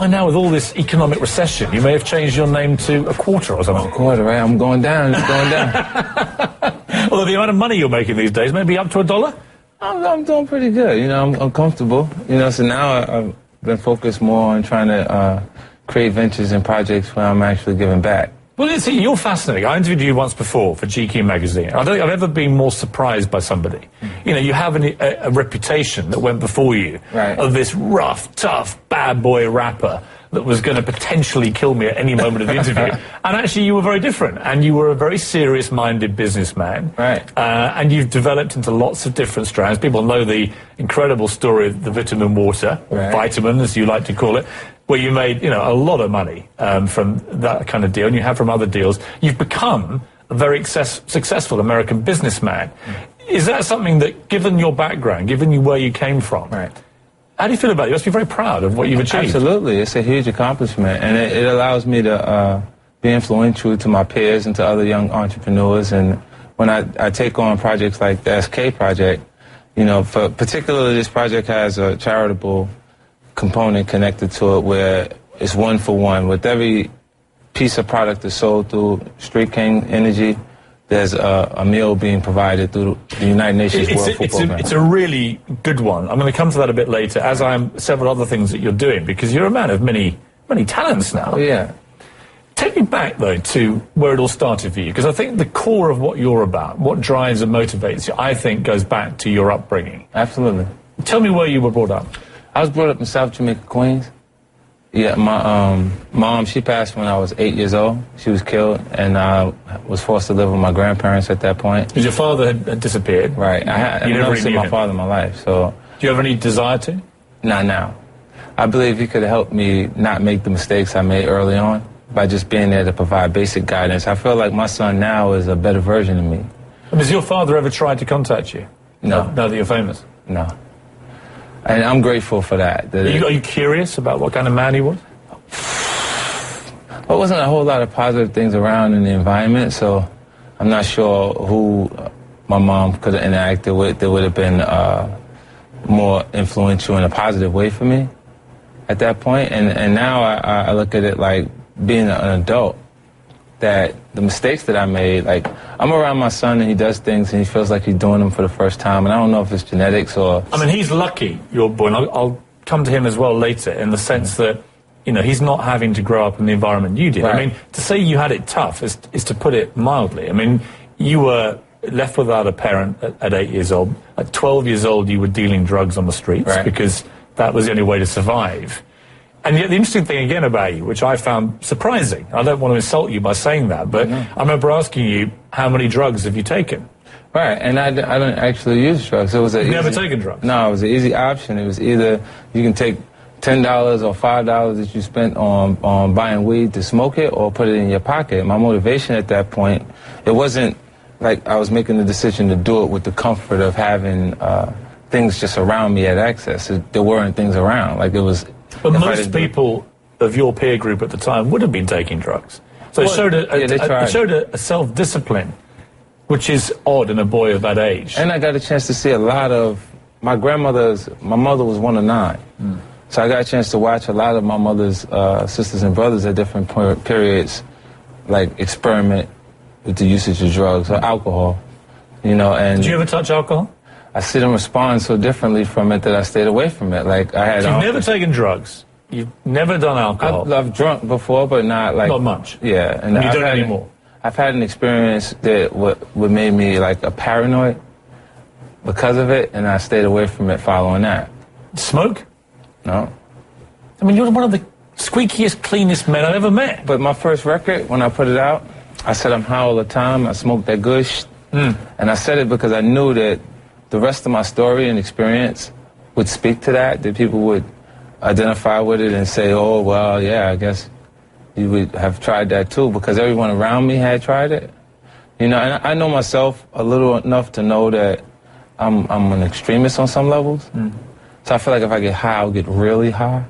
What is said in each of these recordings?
By now, with all this economic recession, you may have changed your name to a quarter or something. A quarter, right? I'm going down. It's going down. Although the amount of money you're making these days may be up to $1. I'm doing pretty good. You know, I'm comfortable. You know, so now I've been focused more on trying to create ventures and projects where I'm actually giving back. Well, see, you're fascinating. I interviewed you once before for GQ magazine. I don't think I've ever been more surprised by somebody. You know, you have a reputation that went before you of this rough, tough, bad boy rapper that was going to potentially kill me at any moment of the interview. And actually, you were very different. And you were a very serious-minded businessman. And you've developed into lots of different strands. People know the incredible story of the vitamin water, or vitamin, as you like to call it, where you made, you know, a lot of money from that kind of deal, and you have from other deals. You've become a very successful American businessman. Is that something that, given your background, given you where you came from, how do you feel about it? You must be very proud of what you've achieved. Absolutely. It's a huge accomplishment, and it allows me to be influential to my peers and to other young entrepreneurs. And when I take on projects like the SK project, you know, particularly this project has a charitable component connected to it where it's one for one. With every piece of product that's sold through Street King Energy, there's a meal being provided through the United Nations World Food Program. It's a really good one. I'm going to come to that a bit later, as I am several other things that you're doing, because you're a man of many talents now. Oh, yeah. Take me back, though, to where it all started for you, because I think the core of what you're about, what drives and motivates you, I think goes back to your upbringing. Absolutely. Tell me where you were brought up. I was brought up in South Jamaica, Queens. Yeah, my mom, she passed when I was 8 years old. She was killed, and I was forced to live with my grandparents at that point. Because your father had disappeared? Right. I've never seen my father in my life, so... Do you have any desire to? Not now. I believe he could have helped me not make the mistakes I made early on by just being there to provide basic guidance. I feel like my son now is a better version of me. Has your father ever tried to contact you? No. Now that you're famous? No. And I'm grateful for that. Are you curious about what kind of man he was? There wasn't a whole lot of positive things around in the environment, so I'm not sure who my mom could have interacted with that would have been more influential in a positive way for me at that point. And now I look at it like being an adult, that the mistakes that I made, like, I'm around my son and he does things and he feels like he's doing them for the first time, and I don't know if it's genetics or... I mean, he's lucky, your boy, and I'll come to him as well later, in the sense that, you know, he's not having to grow up in the environment you did. I mean, to say you had it tough is to put it mildly. I mean, you were left without a parent at 8 years old. At 12 years old, you were dealing drugs on the streets because that was the only way to survive. And yet the interesting thing again about you, which I found surprising, I don't want to insult you by saying that, but I remember asking you, how many drugs have you taken? Right, and I don't actually use drugs. It was You've never taken drugs? No, it was an easy option. It was either you can take $10 or $5 that you spent on buying weed to smoke it, or put it in your pocket. My motivation at that point, it wasn't like I was making the decision to do it with the comfort of having things just around me at access. There weren't things around. Like, it was... But most people of your peer group at the time would have been taking drugs. So it showed a self-discipline, which is odd in a boy of that age. And I got a chance to see a lot of... My mother was one of 9. So I got a chance to watch a lot of my mother's sisters and brothers at different periods, like, experiment with the usage of drugs or alcohol, you know, and... Did you ever touch alcohol? I see them respond so differently from it that I stayed away from it. Like, I had... So you've never taken drugs? You've never done alcohol? I've drunk before, but not like... Not much? Yeah. And you don't anymore? I've had an experience that what made me, like, a paranoid because of it, and I stayed away from it following that. Smoke? No. I mean, you're one of the squeakiest, cleanest men I've ever met. But my first record, when I put it out, I said I'm high all the time, I smoked that good shit. And I said it because I knew that the rest of my story and experience would speak to that people would identify with it and say, oh, well, yeah, I guess you would have tried that too, because everyone around me had tried it. You know, and I know myself a little enough to know that I'm an extremist on some levels. So I feel like if I get high, I'll get really high.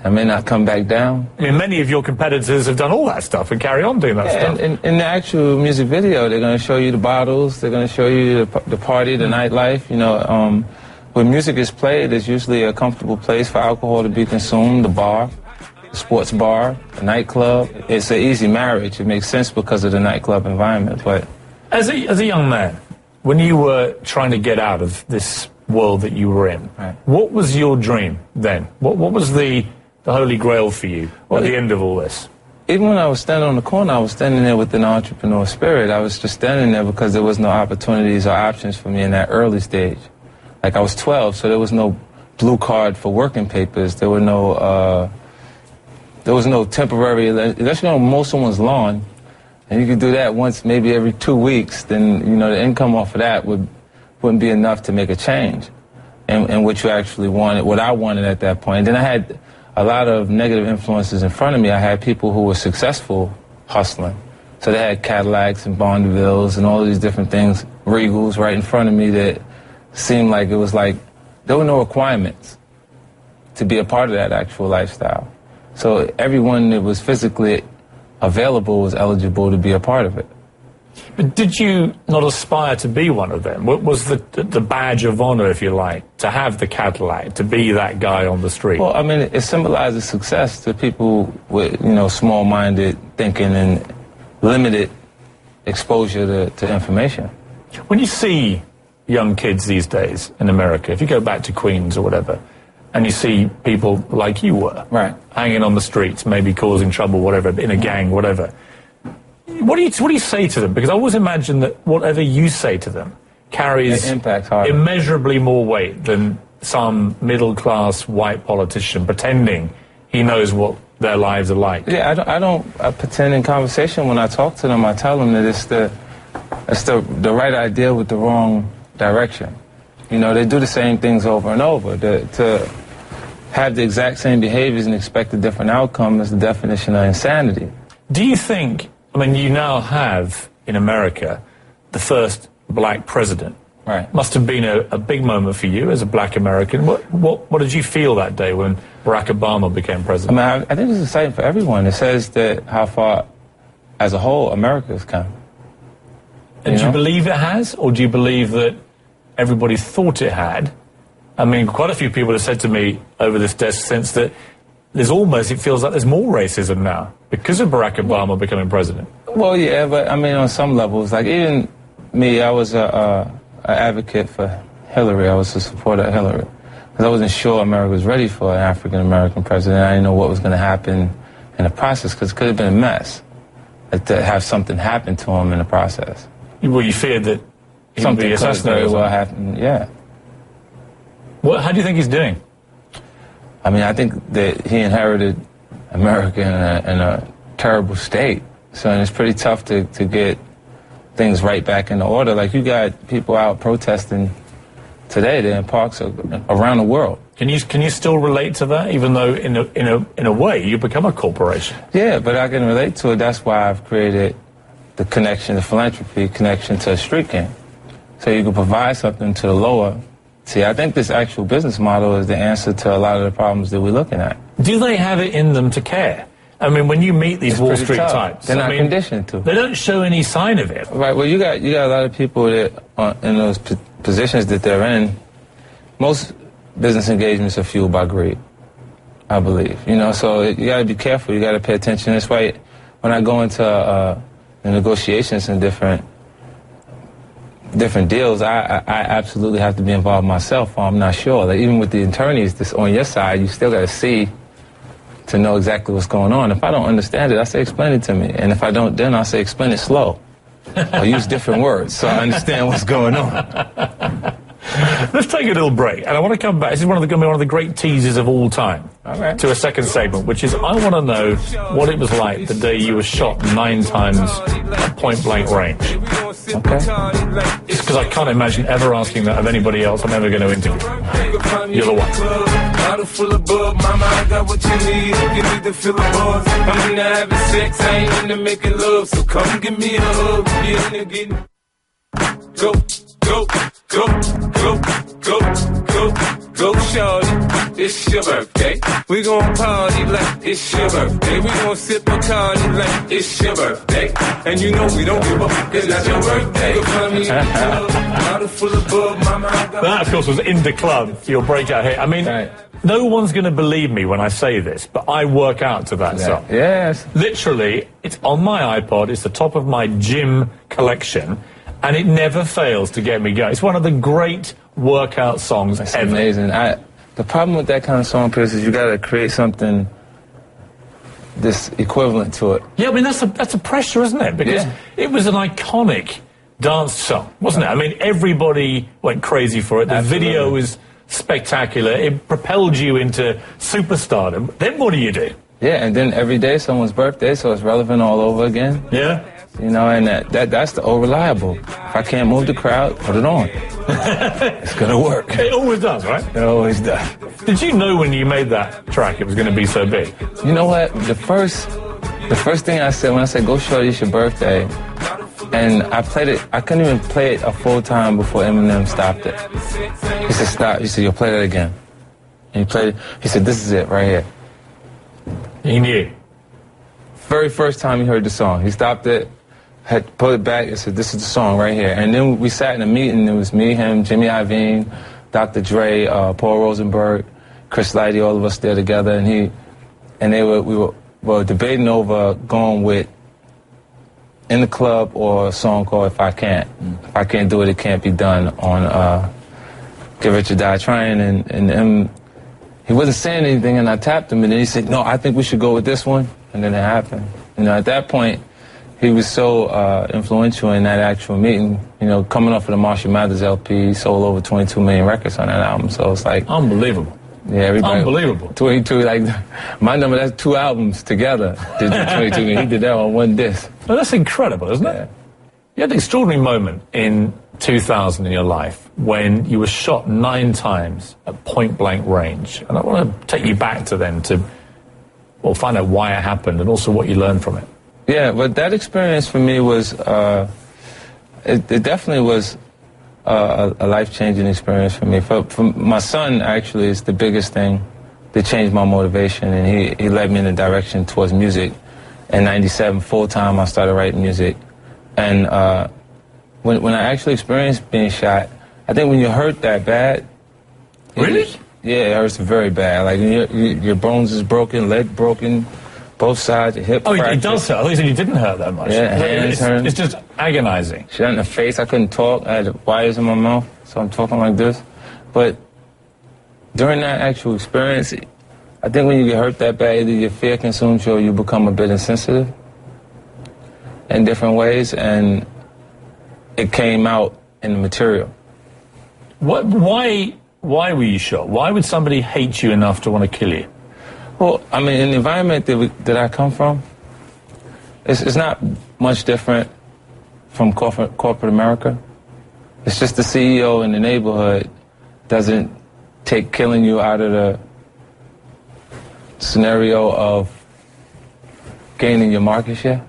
I may not come back down. I mean, many of your competitors have done all that stuff and carry on doing that stuff. In the actual music video, they're going to show you the bottles, they're going to show you the party, the nightlife, you know. where music is played, there's usually a comfortable place for alcohol to be consumed, the bar, the sports bar, the nightclub. It's an easy marriage. It makes sense because of the nightclub environment. But as a young man, when you were trying to get out of this world that you were in, right, what was your dream then? What was the holy grail for you at the end of all this? Even when I was standing on the corner, I was standing there with an entrepreneur spirit. I was just standing there because there was no opportunities or options for me in that early stage. Like, I was 12, so there was no blue card for working papers. There was no temporary, unless you're on mow someone's lawn, and you could do that once, maybe every 2 weeks, then, you know, the income off of that wouldn't be enough to make a change in what you actually wanted, what I wanted at that point. And then I had a lot of negative influences in front of me. I had people who were successful hustling. So they had Cadillacs and Bondevilles and all these different things, Regals right in front of me that seemed like it was like there were no requirements to be a part of that actual lifestyle. So everyone that was physically available was eligible to be a part of it. But did you not aspire to be one of them? What was the badge of honor, if you like, to have the Cadillac, to be that guy on the street? Well, I mean, it symbolizes success to people with, you know, small-minded thinking and limited exposure to information. When you see young kids these days in America, if you go back to Queens or whatever, and you see people like you were, right, hanging on the streets, maybe causing trouble, whatever, in a gang, whatever, what do you say to them? Because I always imagine that whatever you say to them carries immeasurably more weight than some middle-class white politician pretending he knows what their lives are like. Yeah, I don't pretend in conversation. When I talk to them, I tell them that it's the right idea with the wrong direction. You know, they do the same things over and over. To have the exact same behaviors and expect a different outcome is the definition of insanity. Do you think, I mean, you now have, in America, the first black president. Right. Must have been a big moment for you as a black American. What did you feel that day when Barack Obama became president? I mean, I think it's exciting for everyone. It says that how far, as a whole, America has come. And do you believe it has, or do you believe that everybody thought it had? I mean, quite a few people have said to me over this desk since that it feels like there's more racism now because of Barack Obama becoming president. Well, yeah, but I mean, on some levels, like even me, I was an advocate for Hillary. I was a supporter of Hillary because I wasn't sure America was ready for an African-American president. I didn't know what was going to happen in the process because it could have been a mess to have something happen to him in the process. Well, you feared that he would be assassinated. Something could very well happen, yeah. How do you think he's doing? I mean, I think that he inherited America in a terrible state. So and it's pretty tough to get things right back in order. Like, you got people out protesting today. They're in parks around the world. Can you still relate to that, even though in a way you become a corporation? Yeah, but I can relate to it. That's why I've created the connection, the philanthropy connection to a street gang. So you can provide something to the lower. See, I think this actual business model is the answer to a lot of the problems that we're looking at. Do they have it in them to care? I mean, when you meet these Wall Street types, they're not conditioned to. They don't show any sign of it. Right. Well, you got a lot of people that are in those positions that they're in. Most business engagements are fueled by greed, I believe. You know, so you got to be careful. You got to pay attention. That's why when I go into the negotiations and different deals, I absolutely have to be involved myself, or I'm not sure. Like, even with the attorneys that's on your side, you still got to see to know exactly what's going on. If I don't understand it, I say, explain it to me. And if I don't, then I say, explain it slow. Or use different words so I understand what's going on. Let's take a little break, and I want to come back. This is going to be one of the great teasers of all time. All right. To a second segment, which is I want to know what it was like the day you were shot 9 times at point-blank range. Okay. Just because I can't imagine ever asking that of anybody else I'm ever going to interview. You're the one. Bottle full of bug, mama, I got what you need. You need to feel the buzz. I'm into having sex, I ain't into making love. So come give me a hug. Get in there, go. go, go, go, go, go, go, shorty. It's your birthday. We gon' party like it's your birthday. We gon' sip Bacardi like it's your birthday. And you know we don't give up, it's not your birthday. You'll find me in the club, bottle full of bug, mama. That, of course, was In the Club, your breakout hit. I mean, no one's going to believe me when I say this, but I work out to that song. Yes. Literally, it's on my iPod, it's the top of my gym collection, and it never fails to get me going. It's one of the great workout songs ever. Amazing. The problem with that kind of song, Piers, is you got to create something this equivalent to it. Yeah, I mean, that's a pressure, isn't it? Because it was an iconic dance song, wasn't it? I mean, everybody went crazy for it. The video was spectacular. It propelled you into superstardom. Then what do you do? Yeah, and then every day someone's birthday, so it's relevant all over again. Yeah. You know, and that's the old reliable. If I can't move the crowd, put it on. It's gonna work. It always does, right? It always does. Did you know when you made that track it was going to be so big? You know what? The first thing I said when I said "Go Shorty, it's your birthday," and I played it. I couldn't even play it a full time before Eminem stopped it. He said, "Stop." He said, "You'll play that again." And he played it. He said, "This is it right here." He knew. Very first time he heard the song, he stopped it, had put it back, and said, "This is the song right here." And then we sat in a meeting. It was me, him, Jimmy Iovine, Dr. Dre, Paul Rosenberg, Chris Lighty, all of us there together, and we were debating over going with In the Club or a song called If I Can't. If I Can't Do It, It Can't Be Done on Get Rich or Die Trying, and he wasn't saying anything, and I tapped him, and then he said, "No, I think we should go with this one," and then it happened. You know, at that point, he was so influential in that actual meeting. You know, coming off of the Marshall Mathers LP, he sold over 22 million records on that album, so it's like... Unbelievable. Yeah, everybody... Unbelievable. 22, like, my number, that's 2 albums together. Did 22 million. He did that on one disc. Well, that's incredible, isn't it? You had an extraordinary moment in 2000 in your life when you were shot 9 times at point-blank range. And I want to take you back to then to, well, find out why it happened and also what you learned from it. Yeah, but that experience for me was, it definitely was a life-changing experience for me. For my son, actually, is the biggest thing that changed my motivation, and he led me in the direction towards music. In '97, full-time, I started writing music. And when I actually experienced being shot, I think when you're hurt that bad... Really? It hurts very bad. Like, your bones is broken, leg broken, both sides, your hip fractured. It does hurt. I thought you said you didn't hurt that much. Yeah, hands hurt. It's just agonizing. Shot in the face. I couldn't talk. I had wires in my mouth, so I'm talking like this. But during that actual experience, I think when you get hurt that bad, either your fear consumes you or you become a bit insensitive in different ways, and it came out in the material. Why were you shot? Why would somebody hate you enough to want to kill you? Well, I mean, in the environment that I come from, it's not much different from corporate America. It's just the CEO in the neighborhood doesn't take killing you out of the scenario of gaining your market share.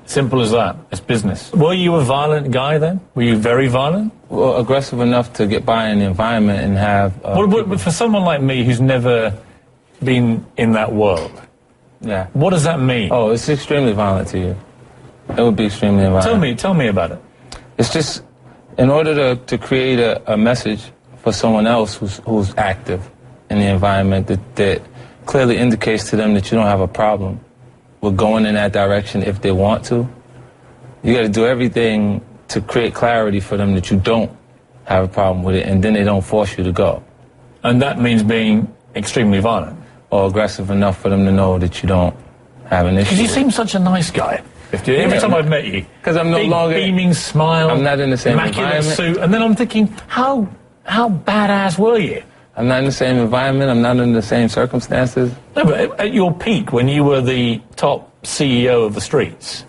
Simple as that. It's business. Were you a violent guy then? Were you very violent? Well, aggressive enough to get by in the environment and have... for someone like me who's never been in that world, what does that mean? Oh, it's extremely violent to you. It would be extremely violent. Tell me about it. It's just, in order to create a message for someone else who's active in the environment that clearly indicates to them that you don't have a problem with going in that direction if they want to, you got to do everything to create clarity for them that you don't have a problem with it, and then they don't force you to go. And that means being extremely violent? Or aggressive enough for them to know that you don't have an issue. Because you seem such a nice guy. Every time I've met you. Because I'm no longer... beaming smile. I'm not in the same immaculate environment. Suit. And then I'm thinking, how badass were you? I'm not in the same environment. I'm not in the same circumstances. No, but at your peak, when you were the top CEO of the streets.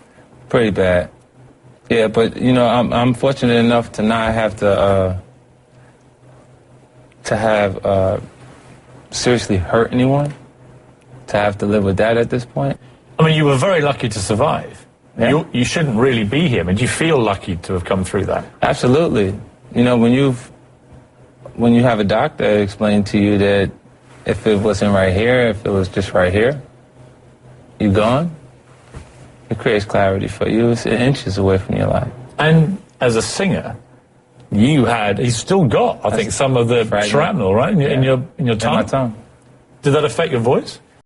Pretty bad. Yeah, but, you know, I'm fortunate enough to not have to have seriously hurt anyone, to have to live with that at this point. I mean, you were very lucky to survive. Yeah. You shouldn't really be here. I mean, do you feel lucky to have come through that? Absolutely. You know, when you have a doctor explain to you that if it wasn't right here, if it was just right here, you gone, it creates clarity for you. It's inches away from your life. And as a singer, you still got, I think, some of the shrapnel, right, in your tongue? In my tongue. Did that affect your voice?